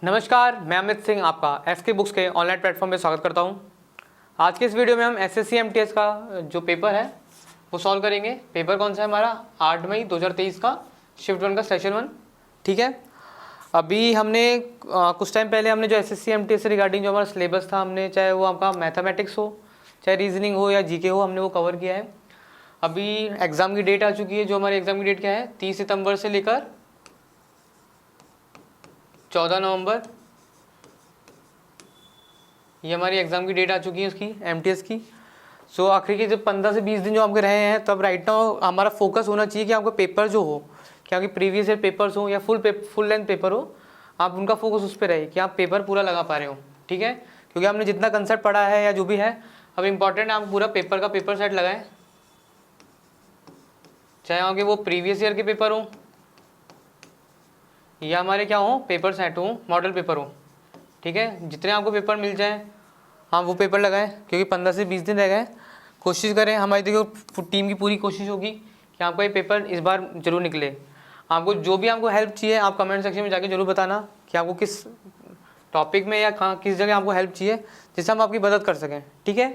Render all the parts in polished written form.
नमस्कार, मैं अमित सिंह आपका एसके बुक्स के ऑनलाइन प्लेटफॉर्म पे स्वागत करता हूं। आज के इस वीडियो में हम एसएससी एमटीएस का जो पेपर है वो सॉल्व करेंगे। पेपर कौन सा है हमारा? 8 मई 2023 का शिफ्ट 1 का सेशन 1। ठीक है, अभी हमने कुछ टाइम पहले हमने जो एसएससी एमटीएस से रिगार्डिंग जो हमारा सिलेबस था, हमने चाहे वो आपका मैथमेटिक्स हो, चाहे रीजनिंग हो या जीके हो, हमने वो कवर किया है। अभी एग्ज़ाम की डेट आ चुकी है। जो हमारी एग्ज़ाम की डेट क्या है? 30 सितंबर से लेकर 14 नवंबर, ये हमारी एग्ज़ाम की डेट आ चुकी है उसकी एमटीएस की। सो आखिरी के जब 15 से 20 दिन जो आपके रहे हैं, तब राइट नाउ हमारा फोकस होना चाहिए कि आपका पेपर जो हो, क्या आपकी प्रीवियस ईयर पेपर्स हो या फुल लेंथ पेपर हो, आप उनका फोकस उस पर रहे कि आप पेपर पूरा लगा पा रहे हो। ठीक है, क्योंकि आपने जितना कंसेप्ट पढ़ा है या जो भी है, अब इम्पॉर्टेंट है आप पूरा पेपर का पेपर सेट लगाएं, चाहे आपके वो प्रीवियस ईयर के पेपर हो या हमारे क्या हो पेपर सेट हो, मॉडल पेपर हो। ठीक है, जितने आपको पेपर मिल जाएं हाँ वो पेपर लगाएं, क्योंकि 15 से 20 दिन रह गए। कोशिश करें, हमारी देखो टीम की पूरी कोशिश होगी कि आपका ये पेपर इस बार जरूर निकले। आपको जो भी आपको हेल्प चाहिए आप कमेंट सेक्शन में जाके जरूर बताना कि आपको किस टॉपिक में या कहाँ किस जगह आपको हेल्प चाहिए, जिससे हम आपकी मदद कर सकें। ठीक है,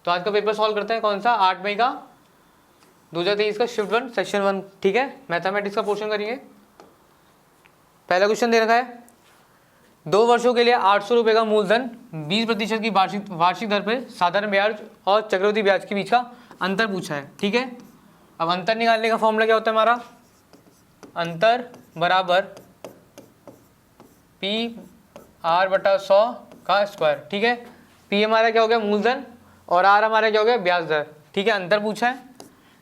तो आज का पेपर सॉल्व करते हैं। कौन सा? 8 मई का 2023 का शिफ्ट 1 सेशन 1। ठीक है, मैथमेटिक्स का पोर्शन करेंगे। पहला क्वेश्चन दे रखा है, 2 वर्षों के लिए 800 रुपये का मूलधन 20% की वार्षिक दर पर साधारण ब्याज और चक्रवृद्धि ब्याज के बीच का अंतर पूछा है। ठीक है, अब अंतर निकालने का फॉर्मूला क्या होता है हमारा? अंतर बराबर पी आर बटा 100 का स्क्वायर। ठीक है, पी हमारा क्या हो गया? मूलधन, और आर हमारा क्या हो गया? ब्याज दर। ठीक है, अंतर पूछा है।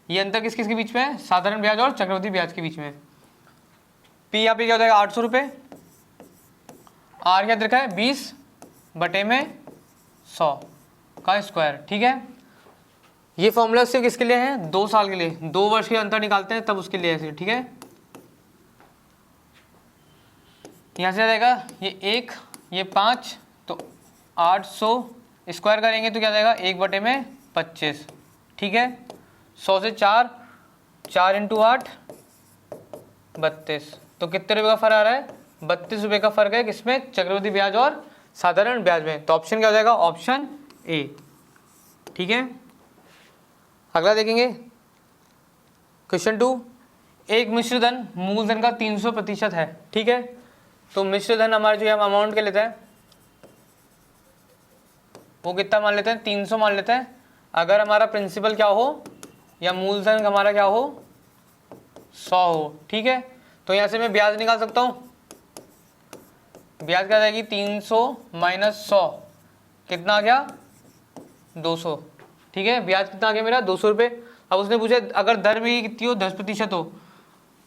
ये अंतर किस किस के बीच में है? साधारण ब्याज और चक्रवृद्धि ब्याज के बीच में। पी यहाँ पे क्या हो जाएगा? 800 रुपये। आर क्या देखा है? 20 बटे में 100 का स्क्वायर। ठीक है, ये फॉर्मूला सिर्फ किसके लिए है? 2 साल के लिए। 2 वर्ष के अंतर निकालते हैं तब उसके लिए ऐसे। ठीक है, यहाँ से आ जाएगा ये 1 ये 5, तो 800 स्क्वायर करेंगे तो क्या जाएगा? 1 बटे में 25। ठीक है, 100 से 4 × 8 32, तो कितने रुपये का फर्क आ रहा है? 32 रुपये का फर्क है किसमें? चक्रवृद्धि ब्याज और साधारण ब्याज में। तो ऑप्शन क्या हो जाएगा? Option A. ठीक है, अगला देखेंगे क्वेश्चन 2। एक मिश्र धन मूलधन का 300% है। ठीक है, तो मिश्र धन हमारे जो हम अमाउंट के लेते हैं वो कितना मान लेते हैं? 300 मान लेते हैं। अगर हमारा प्रिंसिपल क्या हो या मूलधन हमारा क्या हो? 100 हो। ठीक है, तो यहाँ से मैं ब्याज निकाल सकता हूँ। ब्याज क्या जाएगी? 300 माइनस 100 कितना आ गया? 200। ठीक है, ब्याज कितना आ गया मेरा? 200 रुपये। अब उसने पूछा अगर दर भी कितनी हो? 10% हो,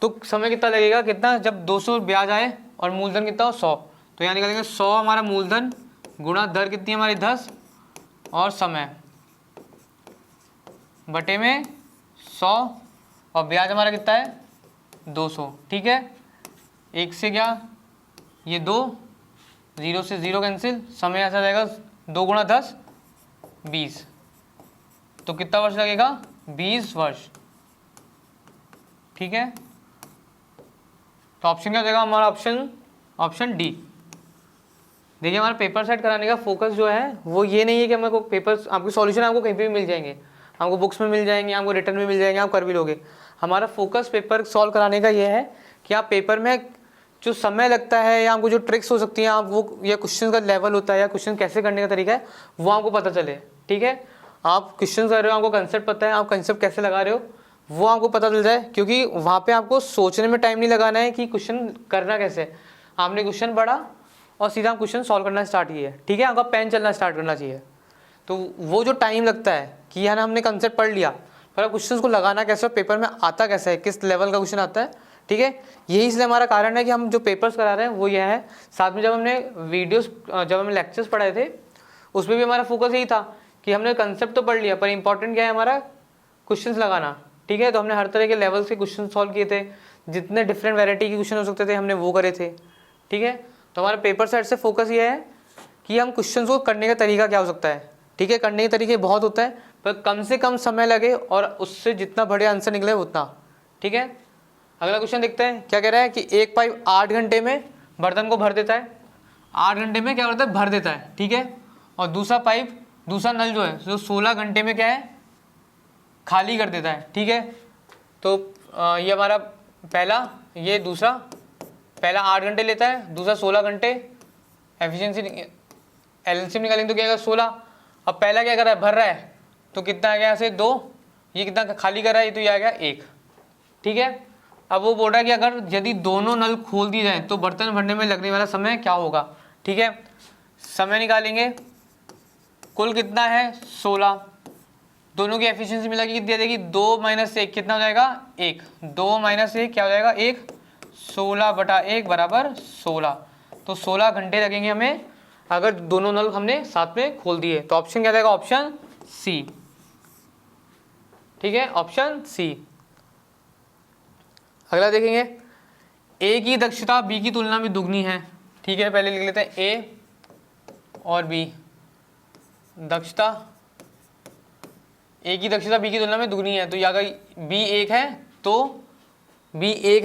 तो समय कितना लगेगा? कितना? जब 200 ब्याज आए और मूलधन कितना हो? 100, तो यहाँ निकालेंगे 100 हमारा मूलधन गुणा दर कितनी हमारी 10 और समय बटे में 100, और ब्याज हमारा कितना है? 200। ठीक है, 1 से क्या ये 2, 0 से 0 कैंसिल, समय ऐसा जाएगा 2 × 10 20, तो कितना वर्ष लगेगा? 20 वर्ष। ठीक है, तो ऑप्शन क्या हो जाएगा हमारा? Option D. देखिए, हमारा पेपर सेट कराने का फोकस जो है वो ये नहीं है कि हमें पेपर आपके सॉल्यूशन आपको कहीं पे भी मिल जाएंगे, आपको बुक्स में मिल जाएंगे, आपको रिटर्न में मिल जाएंगे, आप कर भी लोगे। हमारा फोकस पेपर सॉल्व कराने का ये है कि आप पेपर में जो समय लगता है या आपको जो ट्रिक्स हो सकती हैं, आप वो या क्वेश्चन का लेवल होता है या क्वेश्चन कैसे करने का तरीका है वो आपको पता चले। ठीक है, आप क्वेश्चन कर रहे हो, आपको कंसेप्ट पता है, आप कंसेप्ट कैसे लगा रहे हो वो आपको पता चल जाए, क्योंकि वहाँ पे आपको सोचने में टाइम नहीं लगाना है कि क्वेश्चन करना कैसे। आपने क्वेश्चन पढ़ा और सीधा क्वेश्चन सॉल्व करना स्टार्ट किया। ठीक है, आपका पेन चलना स्टार्ट करना चाहिए। तो वो जो टाइम लगता है कि यार हमने कंसेप्ट पढ़ लिया, पर क्वेश्चन को लगाना कैसे और पेपर में आता कैसे है, किस लेवल का क्वेश्चन आता है। ठीक है, यही इसलिए हमारा कारण है कि हम जो पेपर्स करा रहे हैं वो यह है। साथ में जब हमने जब हमने लेक्चर्स पढ़ाए थे उसमें भी हमारा फोकस यही था कि हमने कंसेप्ट तो पढ़ लिया, पर इंपॉर्टेंट क्या है हमारा? क्वेश्चंस लगाना। ठीक है, तो हमने हर तरह के लेवल्स के क्वेश्चन सॉल्व किए थे, जितने डिफरेंट वैरायटी के क्वेश्चन हो सकते थे हमने वो करे थे। ठीक है, तो हमारा पेपर सेट से फोकस ये है कि हम क्वेश्चन को करने का तरीका क्या हो सकता है। ठीक है, करने के तरीके बहुत होता है, पर कम से कम समय लगे और उससे जितना बड़े आंसर निकले उतना। ठीक है, अगला क्वेश्चन देखते हैं क्या कह रहा है कि एक पाइप 8 घंटे में बर्तन को भर देता है। 8 घंटे में क्या करता है, भर देता है, ठीक है। और दूसरा पाइप, दूसरा नल जो है जो 16 घंटे में क्या है, खाली कर देता है, ठीक है। तो ये हमारा पहला, ये दूसरा, पहला 8 घंटे लेता है, दूसरा 16 घंटे। एफिशिएंसी एलसीएम निकालेंगे तो क्या आएगा 16। अब पहला क्या कर रहा है, भर रहा है, तो कितना आ गया यहाँ से 2, ये कितना खाली कर रहा है, ये तो ये आ गया 1, ठीक है। अब वो बोल रहा है कि अगर यदि दोनों नल खोल दिए जाए तो बर्तन भरने में लगने वाला समय क्या होगा, ठीक है। समय निकालेंगे, कुल कितना है 16, दोनों की एफिशिएंसी मिला के कितनी आ जाएगी 2 - 1 कितना हो जाएगा 1, 2 - 1 क्या हो जाएगा 1, 16/1 बराबर 16। तो 16 घंटे लगेंगे हमें अगर दोनों नल हमने साथ में खोल दिए। तो ऑप्शन क्या जाएगा, ऑप्शन सी, ठीक है, ऑप्शन सी। अगला देखेंगे, ए की दक्षता बी की तुलना में दुगनी है, ठीक है। पहले लिख लेते हैं ए और बी, दक्षता ए की दक्षता बी की तुलना में दुगनी है, तो या अगर बी 1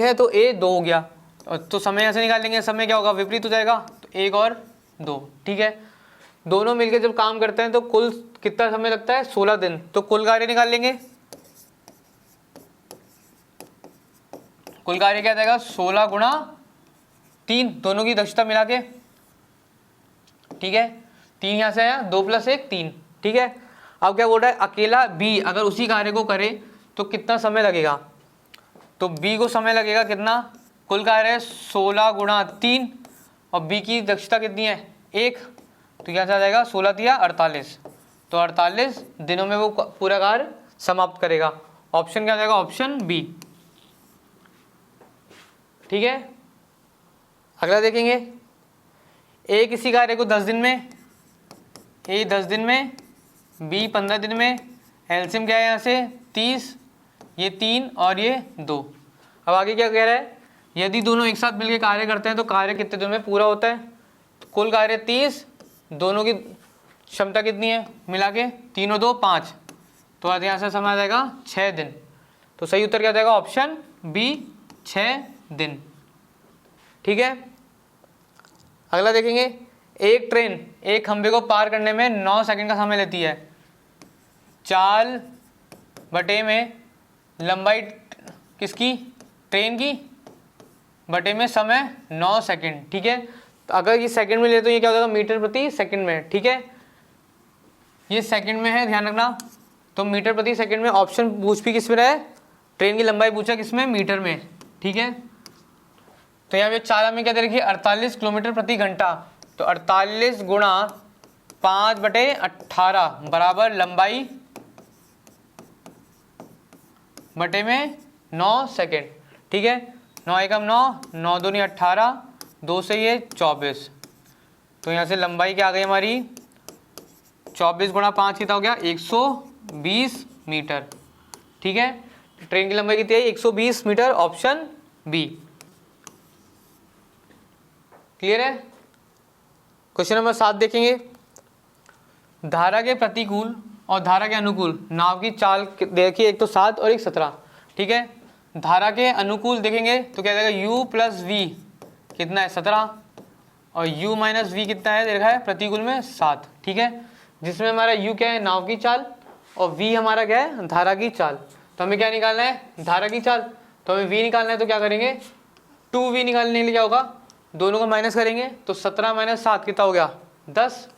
है तो ए 2 हो गया। तो समय ऐसे निकाल लेंगे, समय क्या होगा विपरीत हो जाएगा, तो 1 और 2, ठीक है। दोनों मिलकर जब काम करते हैं तो कुल कितना समय लगता है 16 दिन। तो कुल कार्य निकाल लेंगे, कुल कार्य क्या जाएगा 16 × 3, दोनों की दक्षता मिला के, ठीक है। 3 यहाँ से आया, 2 + 1 3, ठीक है। अब क्या बोल रहा है, अकेला बी अगर उसी कार्य को करे तो कितना समय लगेगा। तो बी को समय लगेगा कितना, कुल कार्य है 16 × 3 और बी की दक्षता कितनी है 1, तो क्या आ जाएगा 16 × 3 = 48, तो 48 दिनों में वो पूरा कार्य समाप्त करेगा। ऑप्शन क्या जाएगा, ऑप्शन बी, ठीक है। अगला देखेंगे, ए किसी कार्य को 10 दिन में, ए 10 दिन में, बी 15 दिन में, एलसीएम क्या है यहाँ से 30, ये 3 और ये 2। अब आगे क्या कह रहा है, यदि दोनों एक साथ मिलकर कार्य करते हैं तो कार्य कितने दिन में पूरा होता है। तो कुल कार्य 30, दोनों की क्षमता कितनी है मिला के 3 और 2 5, तो आज यहाँ से समय आ जाएगा 6 दिन। तो सही उत्तर क्या जाएगा, ऑप्शन बी 6 दिन, ठीक है। अगला देखेंगे, एक ट्रेन एक खंभे को पार करने में 9 सेकंड का समय लेती है। चाल बटे में लंबाई किसकी, ट्रेन की, बटे में समय 9 सेकंड, ठीक है। तो अगर ये सेकंड में ले तो ये क्या हो जाएगा मीटर प्रति सेकंड में, ठीक है। ये सेकंड में है, ध्यान रखना। तो मीटर प्रति सेकंड में ऑप्शन पूछ भी किस में रहा है, ट्रेन की लंबाई पूछा किसमें, मीटर में, ठीक है। तो यहाँ पे चाल में क्या दे रखी है 48 किलोमीटर प्रति घंटा। तो 48 × 5/18 बराबर लंबाई बटे में 9 सेकंड, ठीक है। 9 × 9, 9 दूनी 18, 2 से ये 24। तो यहाँ से लंबाई क्या आ गई हमारी 24 × 5 कितना हो गया 120 मीटर, ठीक है। ट्रेन की लंबाई कितनी है 120 मीटर, ऑप्शन बी, क्लियर है। क्वेश्चन नंबर 7 देखेंगे, धारा के प्रतिकूल और धारा के अनुकूल नाव की चाल देखिए, एक तो 7 और एक 17, ठीक है। धारा के अनुकूल देखेंगे तो क्या जाएगा u + v कितना है 17 और u - v कितना है देखा है प्रतिकूल में 7, ठीक है। जिसमें हमारा u क्या है नाव की चाल और v हमारा क्या है धारा की चाल। तो हमें क्या निकालना है धारा की चाल, तो हमें v निकालना है। तो क्या करेंगे 2v निकालने के लिए क्या होगा, दोनों को माइनस करेंगे तो 17 - 7 कितना हो गया 10,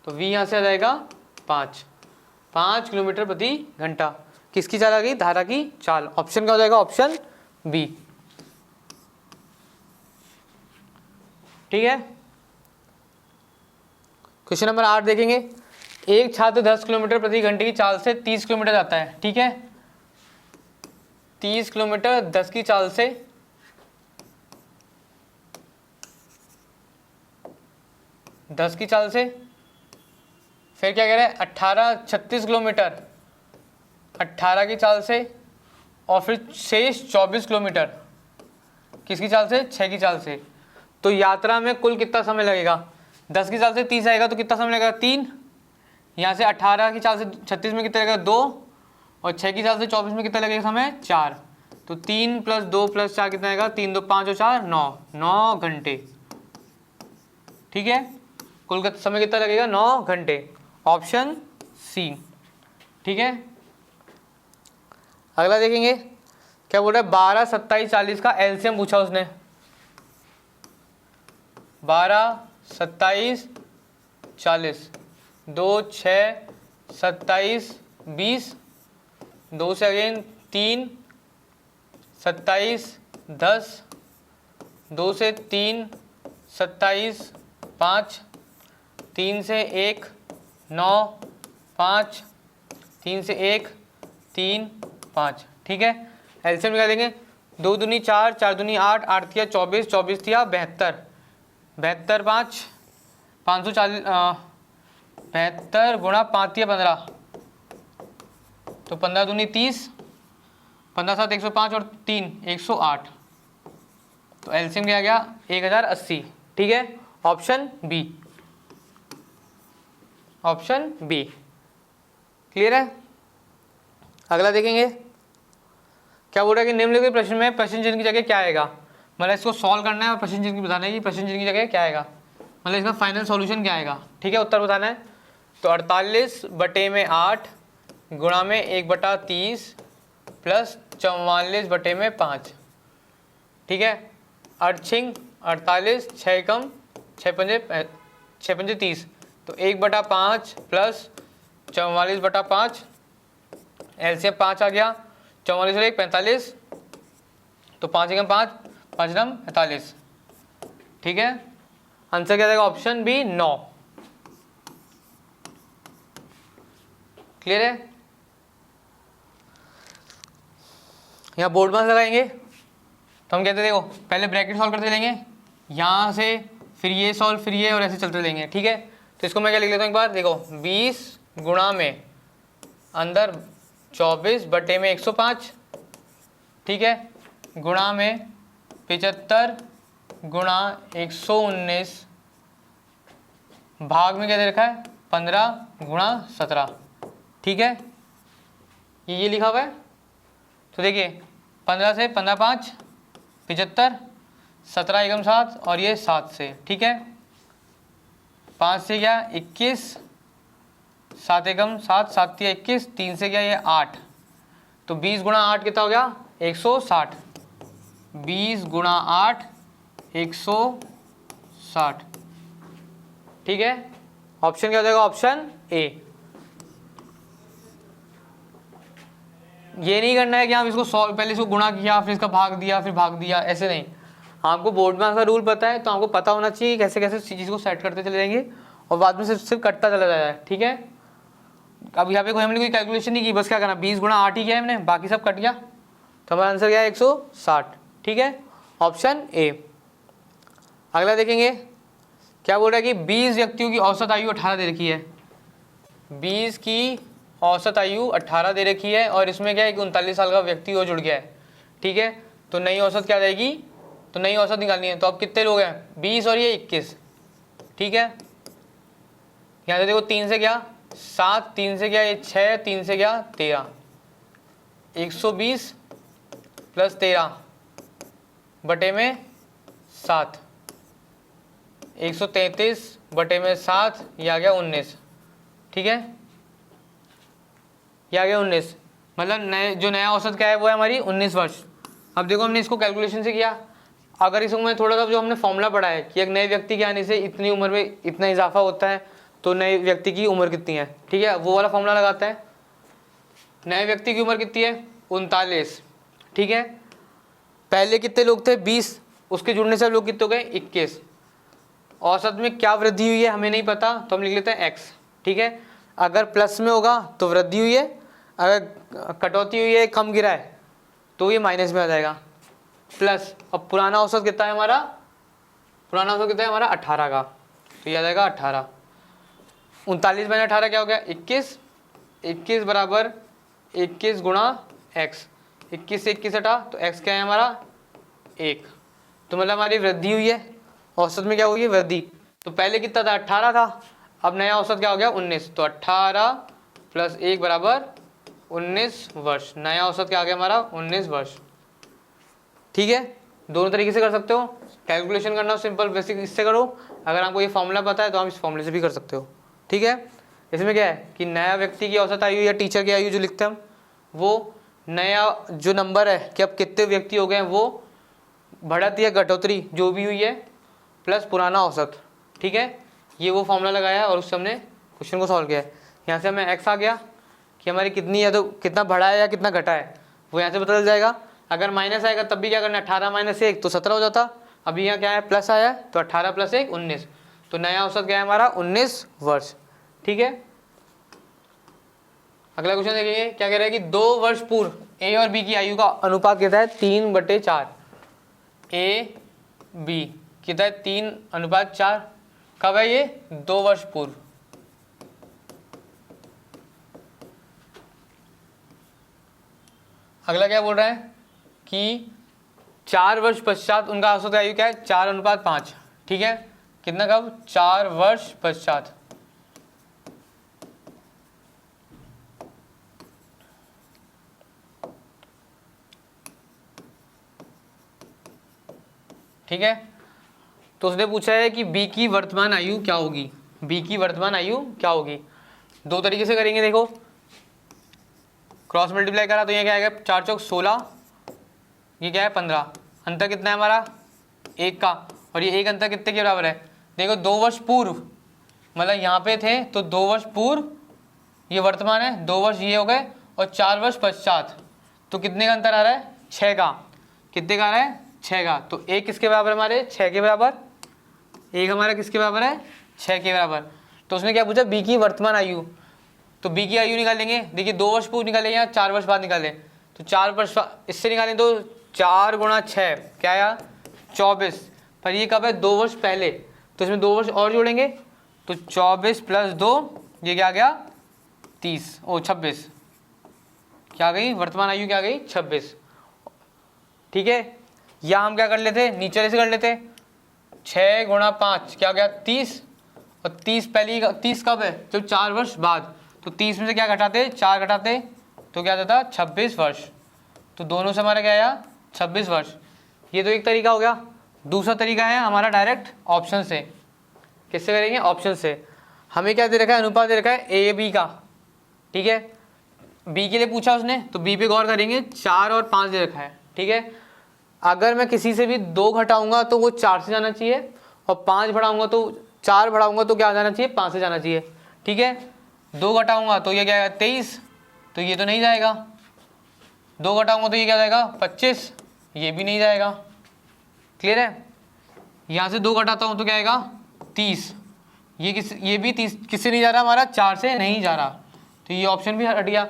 तो v यहाँ से आ जाएगा 5 किलोमीटर प्रति घंटा। किसकी चाल आ गई, धारा की चाल। ऑप्शन क्या हो जाएगा, ऑप्शन बी, ठीक है। क्वेश्चन नंबर 8 देखेंगे, एक छात्र 10 किलोमीटर प्रति घंटे की चाल से 30 किलोमीटर जाता है, ठीक है। 30 किलोमीटर 10 की चाल से 10 की चाल से, फिर क्या कह रहे हैं 36 किलोमीटर 18 की चाल से, और फिर शेष 24 किलोमीटर किसकी चाल से 6 की चाल से। तो यात्रा में कुल कितना समय लगेगा, 10 की चाल से 30 आएगा तो कितना समय लगेगा 3, यहाँ से 18 की चाल से 36 में कितना लगेगा 2, और 6 की चाल से 24 में कितना लगेगा समय 4। तो 3 + 2 + 4 कितना आएगा 3 × 2 = 5 और 4 9 घंटे, ठीक है, कुल समय कितना लगेगा 9 घंटे, ऑप्शन सी। ठीक है, अगला देखेंगे क्या बोल रहा है, 12, 27, 40 का एलसीएम पूछा उसने। 12, 27, 40, 2, 6, 27, 20, 2 से अगेन 3, 27, 10, 2 से 3, 27, 5, 3 से 1, 9, 5, 3 से 1, 3, 5। ठीक है, एलसीएम निकालेंगे। 2 दूनी 4, 4 दूनी 8, 8 तिया 24, 24 तिया 72, 72 5, 540, 72 गुणा 5 तिया 15, तो 15 दूनी 30, 15 7 105 और 3 108, तो एलसीएम क्या आ गया 1080। ठीक है, option B, option B. Clear है, अगला देखेंगे क्या बोल रहा है कि निम्नलिखित प्रश्न में प्रश्न चिन्ह की जगह क्या आएगा। मतलब इसको सॉल्व करना है और प्रश्न चिन्ह की बताना है कि प्रश्न चिन्ह की जगह क्या आएगा, मतलब इसका फाइनल सॉल्यूशन क्या आएगा। ठीक है, उत्तर बताना है। तो 48/8 गुणा में 1/30 प्लस 44/5। ठीक है, अर्चिंग 48, 6 कम 6 पंजे 30, तो 1/5 प्लस 44/5, एलसीएम 5 आ गया, 44 और 1 45, तो 5 एकम 5, 5 एकम 45। ठीक है, आंसर क्या देगा, ऑप्शन बी 9। क्लियर है, यहाँ बोर्ड मार्क्स लगाएंगे तो हम कहते हैं देखो पहले ब्रैकेट सॉल्व करते लेंगे, यहाँ से फिर ये सॉल्व, फिर ये, और ऐसे चलते लेंगे। ठीक है, तो इसको मैं क्या लिख लेता हूँ एक बार, देखो 20 गुणा में अंदर 24/105, ठीक है, गुणा में 75 गुणा 119, भाग में क्या दे रखा है 15 गुणा 17। ठीक है, ये लिखा हुआ है। तो देखिए 15 से 15 5 75, 17 एकम 7 और ये 7 से। ठीक है, 5 से क्या 21, 7 एकम 7, 7 या 21, 3 से क्या ये 8, तो 20 गुणा 8 कितना हो गया 160, 20 गुणा 8 160। ठीक है, ऑप्शन क्या हो जाएगा, ऑप्शन ए। ये नहीं करना है कि आप इसको सॉल्व, पहले इसको गुणा किया फिर इसका भाग दिया फिर भाग दिया, ऐसे नहीं। आपको बोर्ड में का रूल पता है तो आपको पता होना चाहिए कैसे कैसे चीज़ को सेट करते चले जाएंगे और बाद में सिर्फ कटता चला जाएगा। ठीक है, अब यहाँ पे कोई हमने कोई कैलकुलेशन नहीं की, बस क्या करना 20 गुणा 8 ही किया है हमने, बाकी सब कट गया, तो हमारा आंसर क्या है 160। ठीक है, ऑप्शन ए। अगला देखेंगे क्या बोल रहा है कि 20 व्यक्तियों की औसत आयु 18 दे रखी है। 20 की औसत आयु 18 दे रखी है और इसमें क्या है कि 39 साल का व्यक्ति और जुड़ गया है। ठीक है, तो नई औसत क्या जाएगी, तो नई औसत निकालनी है। तो अब कितने लोग हैं 20 और ये 21। ठीक है, यहाँ से देखो 3 से क्या 7, 3 से क्या ये 6, 3 से क्या 13, 120 प्लस 13 बटे में 7, 133 बटे में 7, ये आ गया 19। ठीक है, ये आ गया 19, मतलब नए जो नया औसत क्या है वो है हमारी 19 वर्ष। अब देखो हमने इसको कैलकुलेशन से किया, अगर इसमें थोड़ा सा जो हमने फॉर्मूला पढ़ा है कि एक नए व्यक्ति के आने से इतनी उम्र में इतना इजाफा होता है, तो नए व्यक्ति की उम्र कितनी है। ठीक है, वो वाला फॉर्मूला लगाता है। नए व्यक्ति की उम्र कितनी है 39। ठीक है, पहले कितने लोग थे 20, उसके जुड़ने से लोग कितने हो गए 21। औसत में क्या वृद्धि हुई है हमें नहीं पता, तो हम लिख लेते हैं x। ठीक है, अगर प्लस में होगा तो वृद्धि हुई है, अगर कटौती हुई है कम गिरा है तो ये माइनस में आ जाएगा प्लस। अब पुराना औसत कितना है हमारा, पुराना औसत कितना है हमारा 18 का, तो ये आ जाएगा 18। 39 बने 18 क्या हो गया 21, 21 बराबर 21 गुणा x, 21 से 21 हटा तो x क्या है हमारा 1। तो मतलब हमारी वृद्धि हुई है, औसत में क्या हुई है वृद्धि। तो पहले कितना था 18 था, अब नया औसत क्या हो गया 19, तो 18 प्लस 1 बराबर 19 वर्ष। नया औसत क्या आ गया हमारा 19 वर्ष। ठीक है, दोनों तरीके से कर सकते हो, कैलकुलेशन करना हो सिंपल बेसिक इससे करो, अगर आपको ये फॉर्मूला पता है तो आप इस फॉर्मूले से भी कर सकते हो। ठीक है, इसमें क्या है कि नया व्यक्ति की औसत आयु या टीचर की आयु जो लिखते हैं हम, वो नया जो नंबर है कि अब कितने व्यक्ति हो गए हैं वो बढ़त या घटोतरी जो भी हुई है प्लस पुराना औसत। ठीक है, ये वो फॉर्मूला लगाया और उससे हमने क्वेश्चन को सॉल्व किया है। यहाँ से हमें एक्स आ गया कि हमारी कितनी है तो कितना बढ़ा है या कितना घटा है वो यहाँ से पता चल जाएगा। अगर माइनस आएगा तब भी क्या करना है, 18 माइनस 1 तो 17 हो जाता। अभी यहाँ क्या है प्लस आया है तो 18 प्लस 1 19, तो नया औसत क्या है हमारा 19 वर्ष। ठीक है, अगला क्वेश्चन देखिए क्या कह रहा है कि 2 वर्ष पूर्व ए और बी की आयु का अनुपात कितना है 3/4। ए बी कितना है 3:4। कब है ये 2 वर्ष पूर्व। अगला क्या बोल रहा है कि 4 वर्ष पश्चात उनका औसत आयु क्या है 4:5। ठीक है, कितना कब 4 वर्ष पश्चात। ठीक है, तो उसने पूछा है कि बी की वर्तमान आयु क्या होगी। बी की वर्तमान आयु क्या होगी, दो तरीके से करेंगे। देखो क्रॉस मल्टीप्लाई करा तो ये क्या आएगा 4 चौक 16, ये क्या है 15, अंतर कितना है हमारा 1 का, और ये 1 अंतर कितने के बराबर है। देखो 2 वर्ष पूर्व मतलब यहाँ पे थे तो 2 वर्ष पूर्व ये वर्तमान है, 2 वर्ष ये हो गए, और 4 वर्ष पश्चात तो कितने का अंतर आ रहा है 6 का। कितने का आ रहा है 6 का, तो 1 किसके बराबर हमारे 6 के बराबर, 1 हमारा किसके बराबर है 6 के बराबर। तो उसने क्या पूछा बी की वर्तमान आयु, तो बी की आयु निकालेंगे। देखिए 2 वर्ष पूर्व निकालें या 4 वर्ष बाद निकालें, तो 4 वर्ष इससे निकालें तो 4 गुणा 6 क्या आया 24, पर ये कब है 2 वर्ष पहले, तो इसमें 2 वर्ष और जोड़ेंगे तो 24 + 2 ये क्या आ गया 30 ओ 26, क्या आ गई वर्तमान आयु क्या आ गई 26। ठीक है, या हम क्या कर लेते नीचे से कर लेते 6 गुणा 5 क्या आ गया 30, और 30 पहले 30 कब है जब 4 वर्ष बाद, तो 30 में से क्या घटाते 4 घटाते तो क्या देता 26 वर्ष, तो दोनों से हमारा क्या आया 26 वर्ष। ये तो एक तरीका हो गया। दूसरा तरीका है हमारा डायरेक्ट ऑप्शन से। किससे करेंगे ऑप्शन से। हमें क्या दे रखा है अनुपात दे रखा है ए बी का। ठीक है, बी के लिए पूछा उसने तो बी पे गौर करेंगे 4 और 5 दे रखा है। ठीक है, अगर मैं किसी से भी 2 घटाऊंगा तो वो 4 से जाना चाहिए, और 5 बढ़ाऊंगा तो 4 बढ़ाऊंगा तो क्या जाना चाहिए 5 से जाना चाहिए। ठीक है, 2 घटाऊंगा तो ये क्या आएगा 23, तो ये तो नहीं जाएगा। 2 घटाऊंगा तो ये क्या जाएगा 25, ये भी नहीं जाएगा। क्लियर है, यहाँ से 2 घटाता हूँ तो क्या आएगा 30, ये भी 30 किससे नहीं जा रहा हमारा 4 से नहीं जा रहा, तो ये ऑप्शन भी हट गया।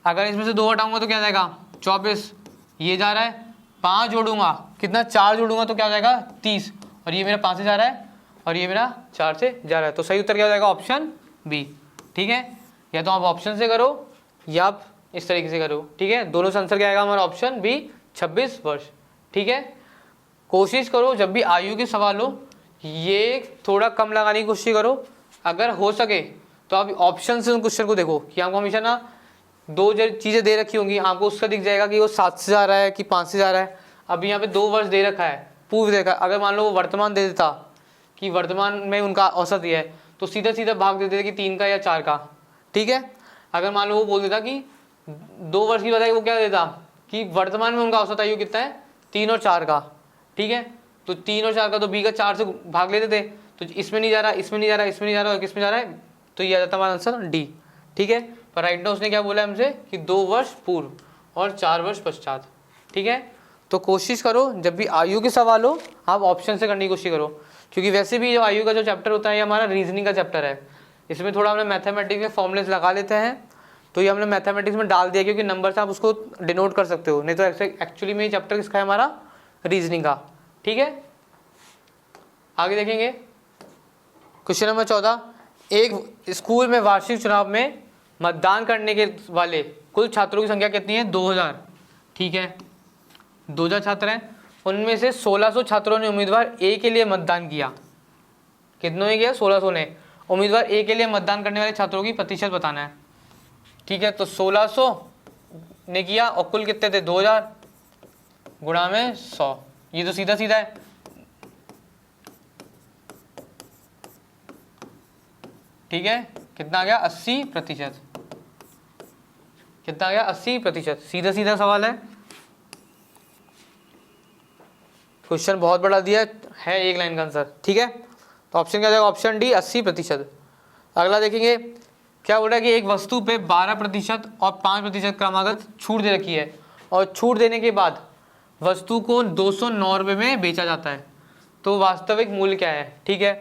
अगर इसमें से 2 घटाऊंगा तो क्या जाएगा 24, ये जा रहा है, 5 जोड़ूंगा कितना 4 जोड़ूंगा तो क्या जाएगा 30, और ये मेरा 5 से जा रहा है और ये मेरा 4 से जा रहा है, तो सही उत्तर क्या हो जाएगा ऑप्शन बी। ठीक है, या तो आप ऑप्शन से करो या आप इस तरीके से करो। ठीक है, दोनों से आंसर क्या आएगा हमारा ऑप्शन बी 26 वर्ष। ठीक है, कोशिश करो जब भी आयु के सवाल हो ये थोड़ा कम लगाने की कोशिश करो, अगर हो सके तो आप ऑप्शन से उन क्वेश्चन को देखो कि आपको हमेशा ना 2 चीज़ें दे रखी होंगी, आपको उसका दिख जाएगा कि वो 7 से जा रहा है कि 5 से जा रहा है। अभी यहाँ पे 2 वर्ष दे रखा है, पूर्व दे रखा है, अगर मान लो वो वर्तमान दे देता कि वर्तमान में उनका औसत ये है तो सीधा सीधा भाग देते थे कि 3 का या 4 का। ठीक है, अगर मान लो वो बोल देता कि 2 वर्ष की बजाय वो क्या देता कि वर्तमान में उनका औसत आयु कितना है 3 और 4 का। ठीक है, तो 3 और 4 का तो बी का 4 से भाग लेते थे, तो इसमें नहीं जा रहा, इसमें नहीं जा रहा, इसमें नहीं जा रहा और किसमें जा रहा है, तो ये आ जाता हमारा आंसर डी। ठीक है, पर राइट नाउ उसने क्या बोला हमसे कि 2 वर्ष पूर्व और 4 वर्ष पश्चात। ठीक है, तो कोशिश करो जब भी आयु के सवाल हो आप ऑप्शन से करने की कोशिश करो, क्योंकि वैसे भी जो आयु का जो चैप्टर होता है ये हमारा रीजनिंग का चैप्टर है, इसमें थोड़ा हमने मैथमेटिक्स के फॉर्मूलेस लगा लेते हैं, तो ये हमने मैथमेटिक्स में डाल दिया क्योंकि नंबर से आप उसको डिनोट कर सकते हो, नहीं तो एक्चुअली में ये चैप्टर किसका है हमारा रीजनिंग का। ठीक है, आगे देखेंगे क्वेश्चन नंबर 14। एक स्कूल में वार्षिक चुनाव में मतदान करने के वाले कुल छात्रों की संख्या कितनी है 2000। ठीक है, 2000 छात्र हैं, उनमें से 1600 छात्रों ने उम्मीदवार ए के लिए मतदान किया। कितनों ने किया 1600 ने। उम्मीदवार ए के लिए मतदान करने वाले छात्रों की प्रतिशत बताना है। ठीक है, तो 1600 ने किया और कुल कितने थे 2000 गुणा में 100, ये तो सीधा सीधा है, ठीक है। कितना आ गया 80%, कितना आ गया 80%, सीधा सीधा सवाल है। क्वेश्चन बहुत बड़ा दिया है, एक लाइन का आंसर, ठीक है। तो ऑप्शन क्या जाएगा, ऑप्शन डी 80%। अगला देखेंगे क्या बोल रहा है कि एक वस्तु पे 12% और 5% क्रमागत छूट दे रखी है और छूट देने के बाद वस्तु को 209 रुपये में बेचा जाता है, तो वास्तविक मूल्य क्या है, ठीक है।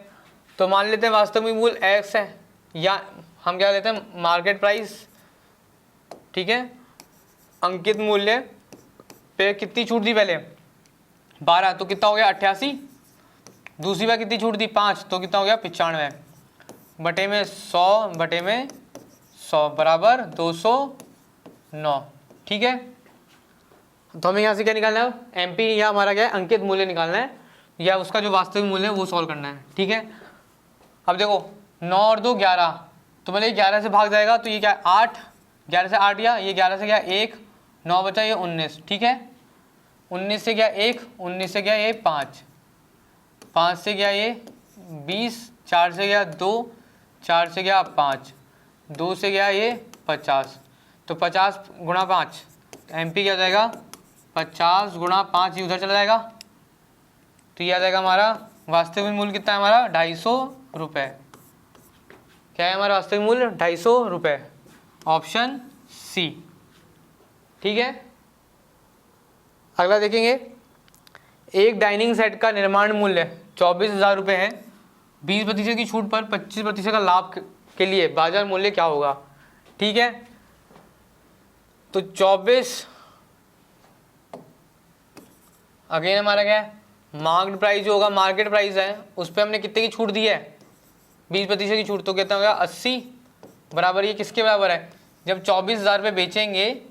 तो मान लेते हैं वास्तविक मूल्य एक्स है, या हम क्या लेते हैं मार्केट प्राइस, ठीक है। अंकित मूल्य पे कितनी छूट दी पहले 12, तो कितना हो गया 88। दूसरी बार कितनी छूट दी 5, तो कितना हो गया 95 बटे में 100 बटे में 100 बराबर 209, ठीक है। तो हमें यहाँ से क्या निकालना है, एमपी या हमारा क्या है अंकित मूल्य निकालना है, या उसका जो वास्तविक मूल्य है वो सॉल्व करना है, ठीक है। अब देखो 9 और 2 11, तो पहले 11 से भाग जाएगा, तो ये क्या 8, 11 से 8 गया, ये 11 से गया 1, 9 बचा ये 19, ठीक है। 19 से गया 1, 19 से गया ये 5, 5 से गया ये 20, 4 से गया 2, 4 से गया 5, 2 से गया ये 50, तो 50 गुणा 5, एमपी क्या जाएगा 50 गुणा 5, ये उधर चला जाएगा, तो ये आ जाएगा हमारा वास्तविक मूल्य कितना है हमारा 250 रुपये। क्या है हमारा वास्तविक मूल्य 250 रुपये, ऑप्शन सी, ठीक है। अगला देखेंगे एक डाइनिंग सेट का निर्माण मूल्य 24,000 रुपये है, 20% की छूट पर 25% का लाभ के लिए बाजार मूल्य क्या होगा, ठीक है। तो 24 अगेन हमारा क्या है मार्केट प्राइस जो होगा, मार्केट प्राइस है उस पर हमने कितने की छूट दी है 20% की छूट, तो कितना होगा 80 बराबर ये किसके बराबर है, जब 24,000 रुपये बेचेंगे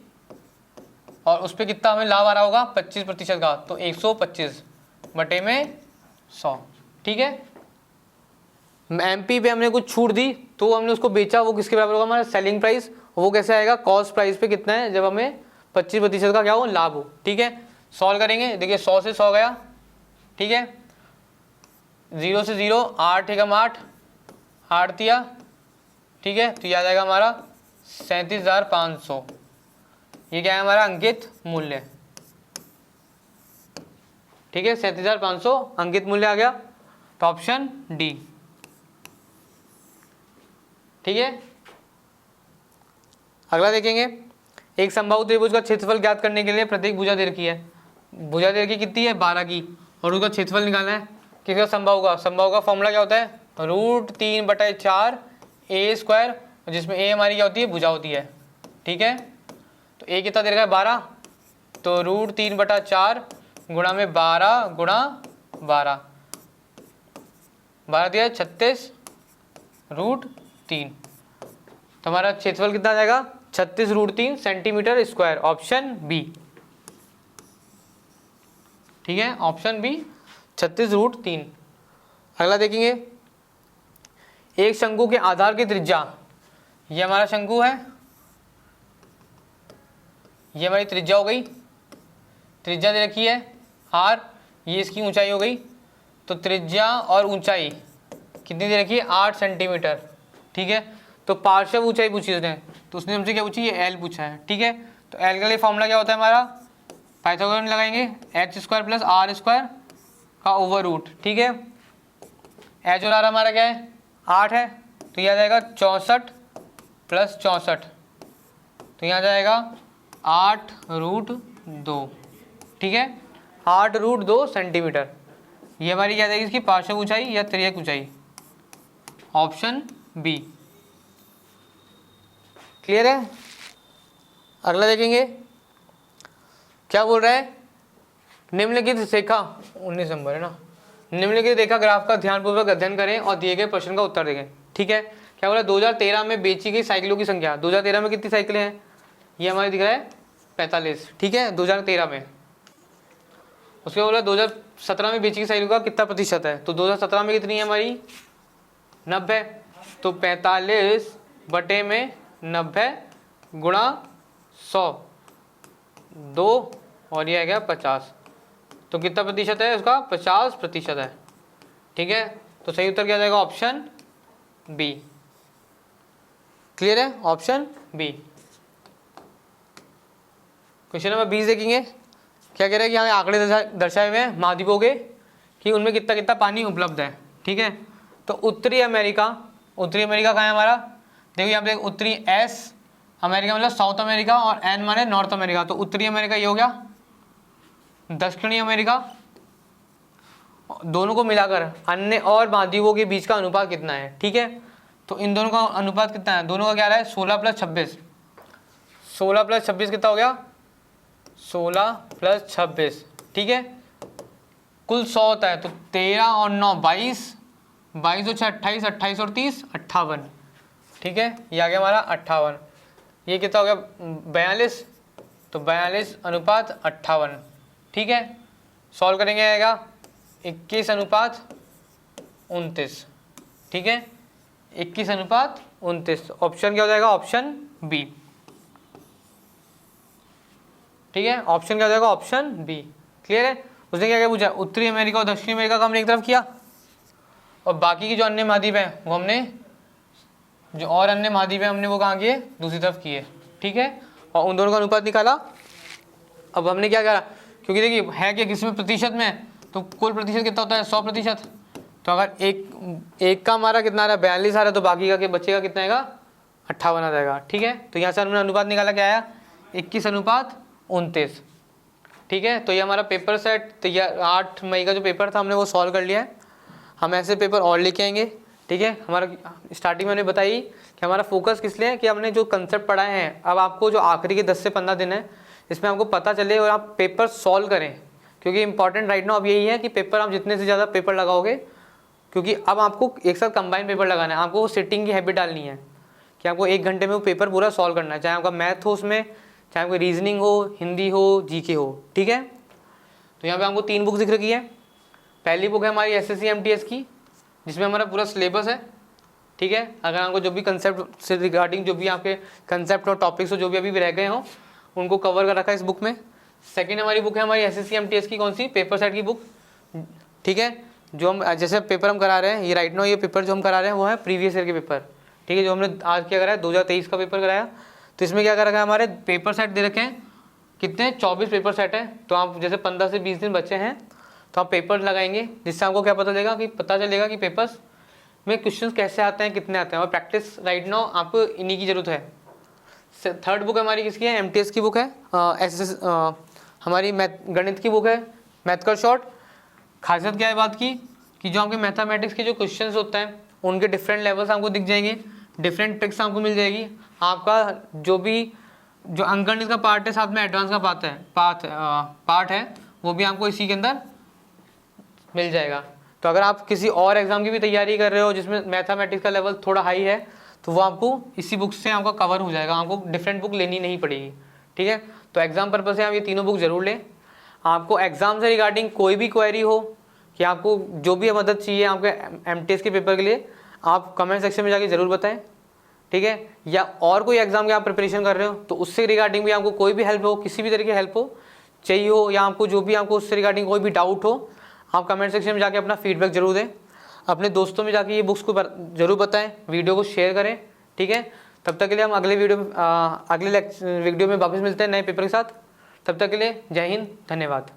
और उस पर कितना हमें लाभ आ रहा होगा 25% का, तो 125 बटे में 100, ठीक है। एमपी पे हमने कुछ छूट दी तो हमने उसको बेचा, वो किसके बराबर होगा हमारा सेलिंग प्राइस, वो कैसे आएगा कॉस्ट प्राइस पे कितना है जब हमें 25% का क्या हो लाभ हो, ठीक है। सॉल्व करेंगे, देखिए 100 से 100 गया, ठीक है। 0 से 0 8 एकम 8 8 दिया, ठीक है। तो यह आ जाएगा हमारा 37,500, ये क्या है हमारा अंकित मूल्य, ठीक है। 37,500 अंकित मूल्य आ गया, तो ऑप्शन डी, ठीक है। अगला देखेंगे एक समबाहु त्रिभुज का क्षेत्रफल ज्ञात करने के लिए प्रत्येक भुजा दे रखी है, भुजा दे रखी कितनी है 12 की, और उसका क्षेत्रफल निकालना है किसका समबाहु का। समबाहु का फॉर्मूला क्या होता है √3/4 a², जिसमें a हमारी क्या होती है भुजा होती है, ठीक है। तो a कितना दे रखा है 12, तो √3/4 गुणा में 12 गुणा 12 दिया 36 √3, तो हमारा क्षेत्रफल कितना आ जाएगा 36√3 सेंटीमीटर स्क्वायर, ऑप्शन बी, ठीक है। Option B 36√3। अगला देखेंगे एक शंकु के आधार की त्रिज्या, ये हमारा शंकु है, ये हमारी त्रिज्या हो गई, त्रिज्या दे रखी है r, ये इसकी ऊंचाई हो गई, तो त्रिज्या और ऊंचाई कितनी दे रखी है 8 सेंटीमीटर, ठीक है। तो पार्श्व ऊंचाई पूछी उसने, तो उसने हमसे क्या पूछी ये l पूछा है, ठीक है। तो l का लिए फॉर्मूला क्या होता है हमारा पाइथागोरस लगाएंगे h² + r² का ओवर रूट, ठीक है। h और r हमारा क्या है 8 है, तो यह आ जाएगा 64 + 64, तो यहाँ जाएगा 8√2, ठीक है। 8√2 सेंटीमीटर, ये हमारी क्या जाएगी इसकी पार्श्व ऊंचाई या तिर्यक ऊंचाई, ऑप्शन बी, क्लियर है। अगला देखेंगे क्या बोल रहा है निम्नलिखित रेखा 19 नंबर है ना, निम्नलिखित रेखा ग्राफ का ध्यानपूर्वक अध्ययन करें और दिए गए प्रश्न का उत्तर देंगे, ठीक है। क्या बोला 2013 में बेची गई साइकिलों की संख्या, 2013 में कितनी साइकिलें हैं, ये हमारे दिख रहा है 45, ठीक है 2013 में। उसके बोला 2017 में बेची गई साइकिलों का कितना प्रतिशत है, तो 2017 में कितनी है हमारी 90, तो 45 बटे में 90 गुणा 100 2 और ये आ गया 50, तो कितना प्रतिशत है उसका, 50% है। ठीक है, तो सही उत्तर क्या जाएगा, ऑप्शन बी। क्लियर है, ऑप्शन बी। क्वेश्चन नंबर 20 देखेंगे, क्या कह रहे हैं कि यहाँ आंकड़े दर्शाए हुए हैं महाद्वीपों के कि उनमें कितना कितना पानी उपलब्ध है। ठीक है, तो उत्तरी अमेरिका कहाँ है हमारा, देखो यहाँ पे उत्तरी एस अमेरिका मतलब साउथ अमेरिका और एन माने नॉर्थ अमेरिका, तो उत्तरी अमेरिका ये हो गया, दक्षिणी अमेरिका, दोनों को मिलाकर अन्य और महाद्वीपों के बीच का अनुपात कितना है। ठीक है, तो इन दोनों का अनुपात कितना है, दोनों का क्या रहा है, 16 + 26, 16 + 26 कितना हो गया, 16 + 26। ठीक है, कुल 100 होता है, तो 13 और 9 22, 22 और 6 28, 28 और 30 58। ठीक है, ये आ गया हमारा 58। ये कितना हो गया 42, तो 42:58। ठीक है, सॉल्व करेंगे आएगा 21:29। ठीक है, 21:29, ऑप्शन क्या हो जाएगा, ऑप्शन बी। ठीक है, ऑप्शन क्या हो जाएगा, ऑप्शन बी। क्लियर है, उसने क्या क्या पूछा, उत्तरी अमेरिका और दक्षिणी अमेरिका का हमने एक तरफ किया और बाकी की जो अन्य महाद्वीप है वो हमने, जो और अन्य महाद्वीप है हमने वो कहाँ किए, दूसरी तरफ किए। ठीक है, और उन दोनों का अनुपात निकाला। अब हमने क्या करा, क्योंकि देखिए है कि किसी में प्रतिशत में, तो कुल प्रतिशत कितना होता है, 100%। तो अगर एक का हमारा कितना आ रहा है, 42 आ रहा है, तो बाकी का बचेगा कितना आएगा, 58 आ जाएगा। ठीक है, तो यहाँ से हमने अनुपात निकाला, क्या आया, 21:29। ठीक है, तो ये हमारा पेपर सेट तैयार, 8 मई का जो पेपर था हमने वो सॉल्व कर लिया है। हम ऐसे पेपर और लेके आएंगे। ठीक है, हमारा स्टार्टिंग में मैंने बताई कि हमारा फोकस किस लिए है कि हमने जो कंसेप्ट पढ़ाए हैं, अब आपको जो आखिरी के 10 से 15 दिन है इसमें आपको पता चले और आप पेपर सॉल्व करें, क्योंकि इंपॉर्टेंट राइट नाउ अब यही है कि पेपर आप जितने से ज़्यादा पेपर लगाओगे, क्योंकि अब आपको एक साथ कंबाइन पेपर लगाना है, आपको वो सिटिंग की हैबिट डालनी है कि आपको 1 घंटे में वो पेपर पूरा सॉल्व करना है, चाहे आपका मैथ हो उसमें, चाहे आपको रीजनिंग हो, हिंदी हो, जीके हो। ठीक है, तो यहाँ पे आपको 3 बुक दिख रखी है। पहली बुक है हमारी एसएससी एमटीएस की, जिसमें हमारा पूरा सिलेबस है। ठीक है, अगर आपको जो भी कंसेप्ट से रिगार्डिंग जो भी आपके कंसेप्ट और टॉपिक्स हो जो भी अभी रह गए हों उनको कवर कर रखा है इस बुक में। सेकंड हमारी बुक है हमारी एसएससी एमटीएस की, कौन सी, पेपर सेट की बुक। ठीक है, जो हम जैसे पेपर हम करा रहे हैं, ये राइट नाउ ये पेपर जो हम करा रहे हैं वो है प्रीवियस ईयर के पेपर। ठीक है, जो हमने आज क्या कराया, 2023 का पेपर कराया। तो इसमें क्या कर रखा है, हमारे पेपर सेट दे रखे हैं, कितने, 24 पेपर सेट है। तो आप जैसे 15 से 20 दिन बचे हैं तो आप पेपर लगाएंगे, जिससे आपको क्या पता चलेगा कि पेपर्स में क्वेश्चन कैसे आते हैं, कितने आते हैं, और प्रैक्टिस राइट नाउ आपको इन्हीं की जरूरत है। थर्ड बुक हमारी किसकी है, एमटीएस की बुक है, हमारी गणित की बुक है, मैथ का शॉर्ट। खासियत क्या है बात की कि जो आपके मैथमेटिक्स के जो क्वेश्चंस होते हैं उनके डिफरेंट लेवल्स आपको दिख जाएंगे, डिफरेंट ट्रिक्स आपको मिल जाएगी। आपका जो अंकगणित का पार्ट है साथ में एडवांस का पार्ट है वो भी आपको इसी के अंदर मिल जाएगा। तो अगर आप किसी और एग्जाम की भी तैयारी कर रहे हो जिसमें मैथमेटिक्स का लेवल थोड़ा हाई है तो वो आपको इसी बुक से आपका कवर हो जाएगा, आपको डिफरेंट बुक लेनी नहीं पड़ेगी। ठीक है, तो एग्जाम पर्पज से आप ये तीनों बुक जरूर लें। आपको एग्जाम से रिगार्डिंग कोई भी क्वेरी हो कि आपको जो भी मदद चाहिए आपके एमटीएस के पेपर के लिए, आप कमेंट सेक्शन में जाके ज़रूर बताएं। ठीक है, या और कोई एग्जाम की आप प्रिपरेशन कर रहे हो तो उससे रिगार्डिंग भी आपको कोई भी हेल्प हो, किसी भी तरीके की हेल्प हो चाहिए हो, या आपको जो भी आपको उससे रिगार्डिंग कोई भी डाउट हो, आप कमेंट सेक्शन में जाके अपना फीडबैक जरूर दें। अपने दोस्तों में जाके ये बुक्स को जरूर बताएं, वीडियो को शेयर करें। ठीक है, तब तक के लिए हम अगले वीडियो में वापस मिलते हैं नए पेपर के साथ। तब तक के लिए जय हिंद, धन्यवाद।